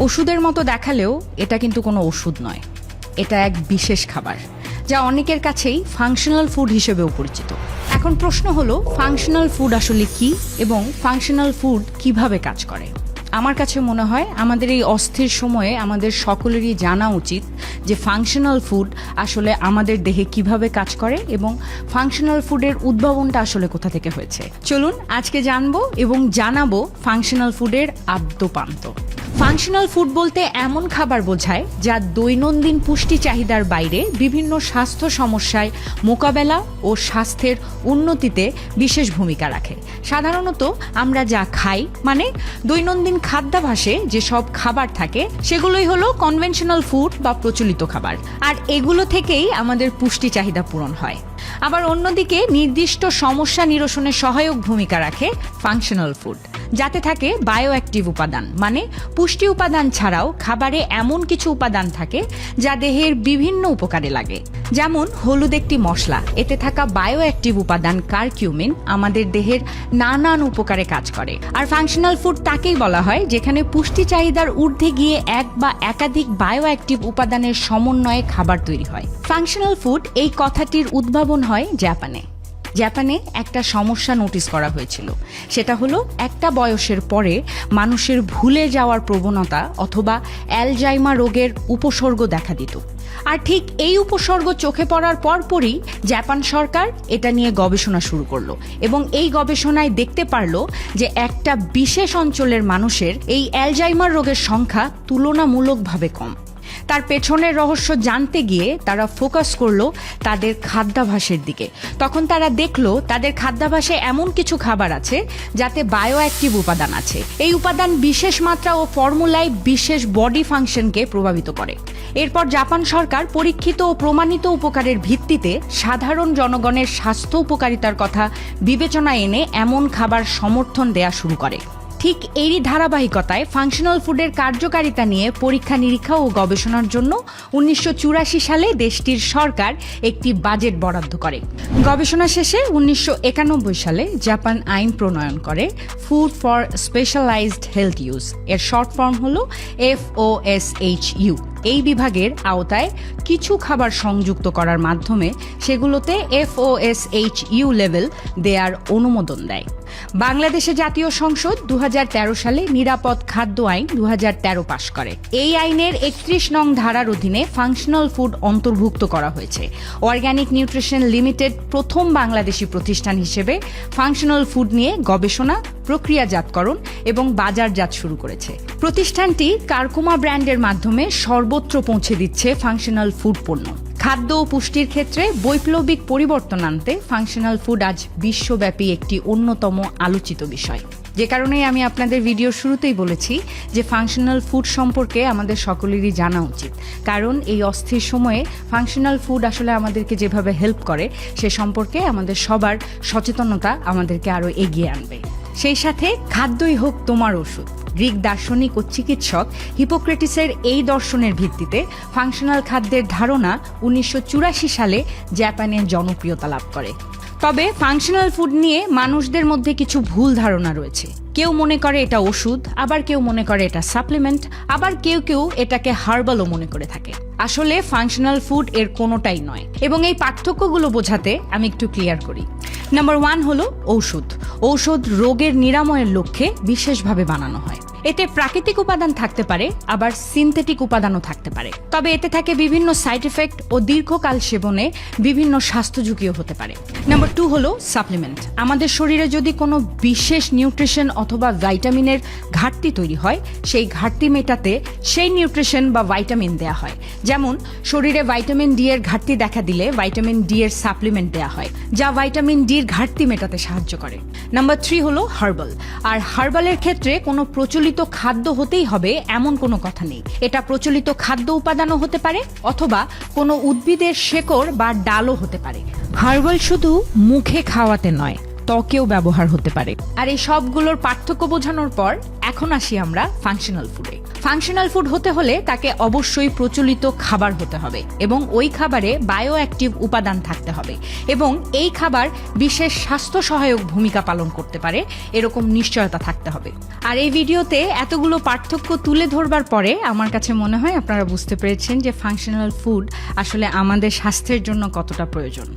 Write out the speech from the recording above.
ওষুধের মতো দেখালেও এটা কিন্তু কোনো ওষুধ নয়, এটা এক বিশেষ খাবার যা অনেকের কাছেই ফাংশনাল ফুড হিসেবেও পরিচিত। এখন প্রশ্ন হলো, ফাংশনাল ফুড আসলে কি এবং ফাংশনাল ফুড কিভাবে কাজ করে? আমার কাছে মনে হয় আমাদের এই অস্থির সময়ে আমাদের সকলেরই জানা উচিত যে ফাংশনাল ফুড আসলে আমাদের দেহে কিভাবে কাজ করে এবং ফাংশনাল ফুডের উদ্ভাবনটা আসলে কোথা থেকে হয়েছে। চলুন আজকে জানবো এবং জানাবো ফাংশনাল ফুডের আদ্যোপান্ত। ফাংশনাল ফুড বলতে এমন খাবার বোঝায় যা দৈনন্দিন পুষ্টি চাহিদার বাইরে বিভিন্ন স্বাস্থ্য সমস্যায় মোকাবেলা ও স্বাস্থ্যের উন্নতিতে বিশেষ ভূমিকা রাখে। সাধারণত আমরা যা খাই, মানে দৈনন্দিন খাদ্যাভ্যাসে যেসব খাবার থাকে সেগুলোই হলো কনভেনশনাল ফুড বা প্রচলিত খাবার, আর এগুলো থেকেই আমাদের পুষ্টি চাহিদা পূরণ হয়। আবার অন্যদিকে নির্দিষ্ট সমস্যা নিরসনে সহায়ক ভূমিকা রাখে ফাংশনাল ফুড, যাতে থাকে বায়ো অ্যাক্টিভ উপাদান, মানে পুষ্টি উপাদান ছাড়াও খাবারে এমন কিছু উপাদান থাকে যা দেহের বিভিন্ন উপকারে লাগে। যেমন হলুদ একটি মশলা, এতে থাকা বায়ো অ্যাক্টিভ উপাদান কারকিউমিন আমাদের দেহের নানান উপকারে কাজ করে। আর ফাংশনাল ফুড তাকেই বলা হয় যেখানে পুষ্টি চাহিদার ঊর্ধ্বে গিয়ে এক বা একাধিক বায়ো অ্যাক্টিভ উপাদানের সমন্বয়ে খাবার তৈরি হয়। ফাংশনাল ফুড এই কথাটির উদ্ভাবন হয় জাপানে একটা সমস্যা নোটিস করা হয়েছিল। সেটা হলো একটা বয়সের পরে মানুষের ভুলে যাওয়ার প্রবণতা অথবা অ্যালজাইমার রোগের উপসর্গ দেখা দিত। আর ঠিক এই উপসর্গ চোখে পড়ার পরপরই জাপান সরকার এটা নিয়ে গবেষণা শুরু করলো এবং এই গবেষণায় দেখতে পারলো যে একটা বিশেষ অঞ্চলের মানুষের এই অ্যালজাইমার রোগের সংখ্যা তুলনামূলকভাবে কম। তার পেছনের রহস্য জানতে গিয়ে তারা ফোকাস করলো তাদের খাদ্যাভ্যাসের দিকে। তখন তারা দেখলো তাদের খাদ্যাভ্যাসে এমন কিছু খাবার আছে যাতে বায়ো অ্যাক্টিভ উপাদান আছে। এই উপাদান বিশেষ মাত্রা ও ফর্মুলায় বিশেষ বডি ফাংশনকে প্রভাবিত করে। এরপর জাপান সরকার পরীক্ষিত ও প্রমাণিত উপকারের ভিত্তিতে সাধারণ জনগণের স্বাস্থ্য উপকারিতার কথা বিবেচনায় এনে এমন খাবার সমর্থন দেয়া শুরু করে। ঠিক এরই ধারাবাহিকতায় ফাংশনাল ফুডের কার্যকারিতা নিয়ে পরীক্ষা নিরীক্ষা ও গবেষণার জন্য 1984 সালে দেশটির সরকার একটি বাজেট বরাদ্দ করে। গবেষণা শেষে 1991 সালে জাপান আইন প্রণয়ন করে food for specialized health use, এর শর্ট ফর্ম হলো FOSHU। এই বিভাগের আওতায় কিছু খাবার সংযুক্ত করার মাধ্যমে সেগুলোতে FOSHU লেভেল দেওয়ার অনুমোদন দেয়। বাংলাদেশে জাতীয় সংসদ 2013 সালে নিরাপদ খাদ্য আইন 2013 পাশ করে। এই আইনের 31 নং ধারার অধীনে ফাংশনাল ফুড অন্তর্ভুক্ত করা হয়েছে। অর্গানিক নিউট্রিশন লিমিটেড প্রথম বাংলাদেশি প্রতিষ্ঠান হিসেবে ফাংশনাল ফুড নিয়ে গবেষণা, প্রক্রিয়াজাতকরণ এবং বাজারজাত শুরু করেছে। প্রতিষ্ঠানটি কারকুমা ব্র্যান্ডের মাধ্যমে সর্বত্র পৌঁছে দিচ্ছে ফাংশনাল ফুড পণ্য। খাদ্য ও পুষ্টির ক্ষেত্রে বৈপ্লবিক পরিবর্তন আনতে ফাংশনাল ফুড আজ বিশ্বব্যাপী একটি অন্যতম আলোচিত বিষয়। যে কারণেই আমি আপনাদের ভিডিওর শুরুতেই বলেছি যে ফাংশনাল ফুড সম্পর্কে আমাদের সকলেরই জানা উচিত, কারণ এই অস্থির সময়ে ফাংশনাল ফুড আসলে আমাদেরকে যেভাবে হেল্প করে সে সম্পর্কে আমাদের সবার সচেতনতা আমাদেরকে আরও এগিয়ে আনবে। সেই সাথে খাদ্যই হোক তোমার ওষুধ, গ্রিক দার্শনিক ও চিকিৎসক হিপোক্রেটিসের এই দর্শনের ভিত্তিতে ফাংশনাল খাদ্যের ধারণা 1984 সালে জাপানে জনপ্রিয়তা লাভ করে। তবে ফাংশনাল ফুড নিয়ে মানুষদের মধ্যে কিছু ভুল ধারণা রয়েছে। কেউ মনে করে এটা ওষুধ, আবার কেউ মনে করে এটা সাপ্লিমেন্ট, আবার কেউ এটাকে হার্বালও মনে করে থাকে। আসলে ফাংশনাল ফুড এর কোনোটাই নয় এবং এই পার্থক্যগুলো বোঝাতে আমি একটু ক্লিয়ার করি। নাম্বার 1 হলো ঔষধ রোগের নিরাময়ের লক্ষ্যে বিশেষভাবে বানানো হয়। এতে প্রাকৃতিক উপাদান থাকতে পারে, আবার সিনথেটিক উপাদানও থাকতে পারে। তবে এতে থাকে বিভিন্ন সাইড এফেক্ট ও দীর্ঘকাল সেবনে বিভিন্ন স্বাস্থ্য ঝুঁকিও হতে পারে। নাম্বার 2 হলো সাপ্লিমেন্ট। আমাদের শরীরে যদি কোনো বিশেষ নিউট্রিশন অথবা ভাইটামিনের ঘাটতি তৈরি হয়, সেই ঘাটতি মেটাতে সেই নিউট্রিশন বা ভাইটামিন দেয়া হয়। যেমন শরীরে ভাইটামিন ডি এর ঘাটতি দেখা দিলে ভাইটামিন ডি এর সাপ্লিমেন্ট দেয়া হয়, যা ভাইটামিন ডির ঘাটতি মেটাতে সাহায্য করে। নাম্বার 3 হলো হার্বাল। আর হার্বালের ক্ষেত্রে কোনো প্রচলিত খাদ্য হতেই হবে এমন কোনো কথা নেই। এটা প্রচলিত খাদ্য উপাদানও হতে পারে অথবা কোনো উদ্ভিদের শেকড় বা ডালও হতে পারে। হার্বাল শুধু মুখে খাওয়াতে নয়, ত্বকেও ব্যবহার হতে পারে। আর এই সবগুলোর পার্থক্য বোঝানোর পর এখন আসি আমরা ফাংশনাল ফুডে। ফাংশনাল ফুড হতে হলে তাকে অবশ্যই প্রচলিত খাবার হতে হবে এবং ওই খাবারে বায়ো অ্যাক্টিভ উপাদান থাকতে হবে এবং এই খাবার বিশেষ স্বাস্থ্য সহায়ক ভূমিকা পালন করতে পারে এরকম নিশ্চয়তা থাকতে হবে। আর এই ভিডিওতে এতগুলো পার্থক্য তুলে ধরবার পরে আমার কাছে মনে হয় আপনারা বুঝতে পেরেছেন যে ফাংশনাল ফুড আসলে আমাদের স্বাস্থ্যের জন্য কতটা প্রয়োজন।